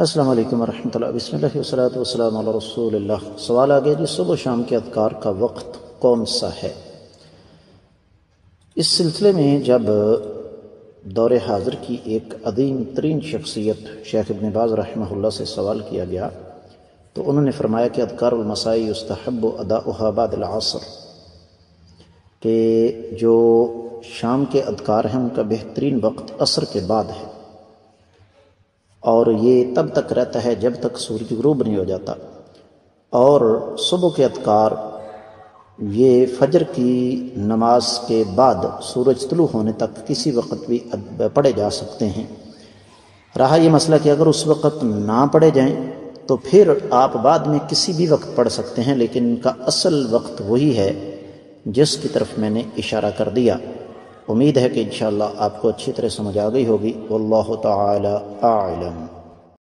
السلام علیکم ورحمۃ اللہ۔ بسم اللہ والصلاۃ والسلام علی رسول اللہ۔ سوال آگیا جی، صبح و شام کے اذکار کا وقت کون سا ہے؟ اس سلسلے میں جب دور حاضر کی ایک عظیم ترین شخصیت شیخ ابن باز رحمہ اللہ سے سوال کیا گیا تو انہوں نے فرمایا کہ اذکار المساء یستحب اداؤها بعد العصر، کہ جو شام کے اذکار ہیں ان کا بہترین وقت عصر کے بعد ہے، اور یہ تب تک رہتا ہے جب تک سورج غروب نہیں ہو جاتا، اور صبح کے اذکار یہ فجر کی نماز کے بعد سورج طلوع ہونے تک کسی وقت بھی پڑھے جا سکتے ہیں۔ رہا یہ مسئلہ کہ اگر اس وقت نہ پڑھے جائیں تو پھر آپ بعد میں کسی بھی وقت پڑھ سکتے ہیں، لیکن ان کا اصل وقت وہی ہے جس کی طرف میں نے اشارہ کر دیا۔ امید ہے کہ انشاءاللہ آپ کو اچھی طرح سمجھ آ گئی ہوگی۔ واللہ تعالی اعلم۔